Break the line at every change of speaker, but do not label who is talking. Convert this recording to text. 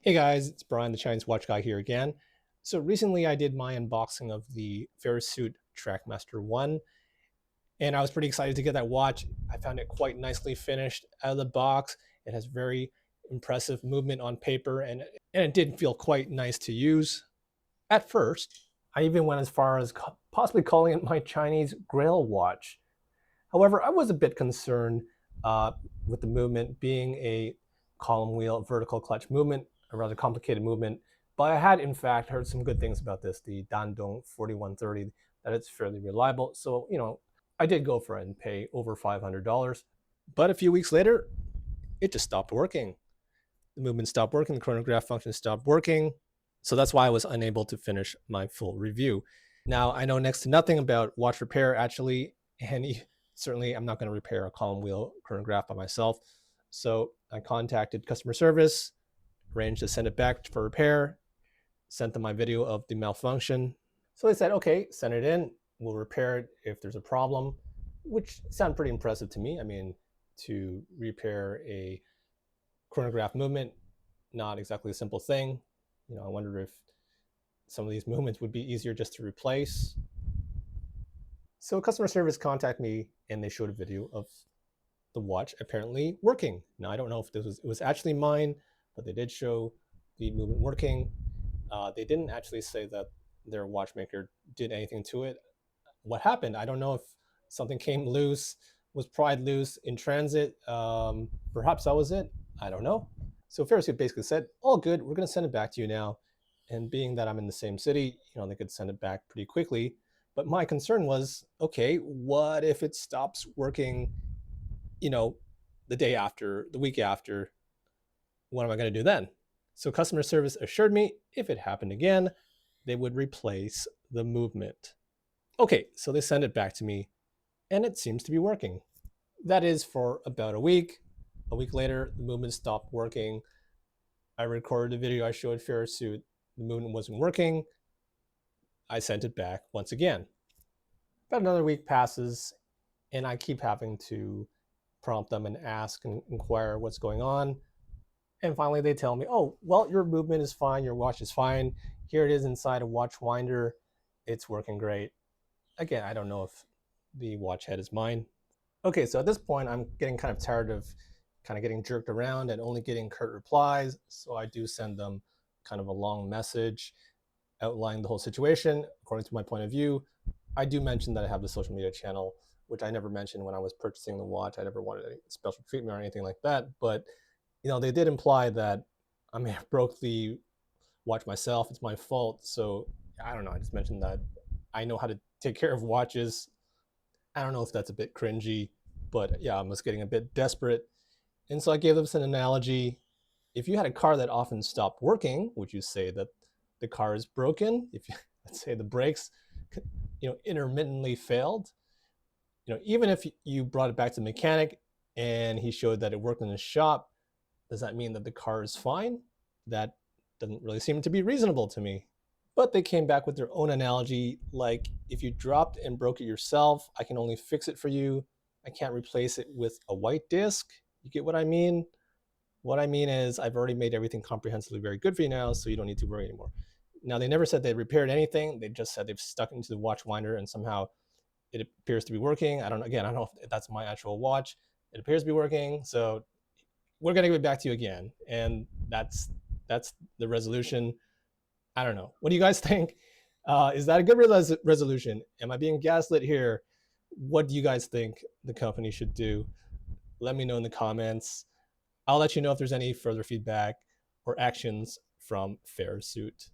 Hey guys, it's Brian, the Chinese watch guy here again. So recently I did my unboxing of the Farasute Trackmaster I, and I was pretty excited to get that watch. I found it quite nicely finished out of the box. It has very impressive movement on paper, and it did feel quite nice to use at first. I even went as far as possibly calling it my Chinese Grail watch. However, I was a bit concerned uh, with the movement being a column wheel vertical clutch movement, a rather complicated movement. But I had, in fact, heard some good things about this, the Dandong 4130, that it's fairly reliable. So, I did go for it and pay over $500. But a few weeks later, it just stopped working. The movement stopped working, the chronograph function stopped working. So that's why I was unable to finish my full review. Now, I know next to nothing about watch repair, actually, and certainly I'm not going to repair a column wheel chronograph by myself. So I contacted customer service, arranged to send it back for repair, sent them my video of the malfunction. So they said, okay, send it in. We'll repair it if there's a problem, which sounded pretty impressive to me. I mean, to repair a chronograph movement, not exactly a simple thing. I wondered if some of these movements would be easier just to replace. So customer service contacted me and they showed a video of the watch apparently working. Now, I don't know if it was actually mine, but they did show the movement working. They didn't actually say that their watchmaker did anything to it. What happened? I don't know if something came loose, was pried loose in transit. Perhaps that was it. I don't know. So Farasute basically said, all good, we're going to send it back to you now. And being that I'm in the same city, they could send it back pretty quickly. But my concern was, okay, what if it stops working, the day after, the week after? What am I going to do then? So customer service assured me if it happened again, they would replace the movement. Okay, so they send it back to me, and it seems to be working. That is for about a week. A week later, the movement stopped working. I recorded a video, I showed Farasute, the movement wasn't working. I sent it back once again. About another week passes, and I keep having to prompt them and ask and inquire what's going on. And finally, they tell me, oh, well, your movement is fine, your watch is fine. Here it is inside a watch winder. It's working great. Again, I don't know if the watch head is mine. Okay, so at this point, I'm getting kind of tired of kind of getting jerked around and only getting curt replies. So I do send them kind of a long message outlining the whole situation according to my point of view. I do mention that I have the social media channel, which I never mentioned when I was purchasing the watch. I never wanted any special treatment or anything like that. But they did imply that I may have broke the watch myself. It's my fault. So I don't know. I just mentioned that I know how to take care of watches. I don't know if that's a bit cringy, but yeah, I was getting a bit desperate. And so I gave them an analogy. If you had a car that often stopped working, would you say that the car is broken? If let's say the brakes, intermittently failed, even if you brought it back to the mechanic and he showed that it worked in his shop, does that mean that the car is fine? That doesn't really seem to be reasonable to me. But they came back with their own analogy, like if you dropped and broke it yourself, I can only fix it for you. I can't replace it with a white disc. You get what I mean? What I mean is I've already made everything comprehensively very good for you now, so you don't need to worry anymore. Now, they never said they repaired anything. They just said they've stuck it into the watch winder and somehow it appears to be working. I don't know if that's my actual watch. It appears to be working. So we're going to give it back to you again. And that's the resolution. I don't know. What do you guys think? Is that a good resolution? Am I being gaslit here? What do you guys think the company should do? Let me know in the comments. I'll let you know if there's any further feedback or actions from Farasute.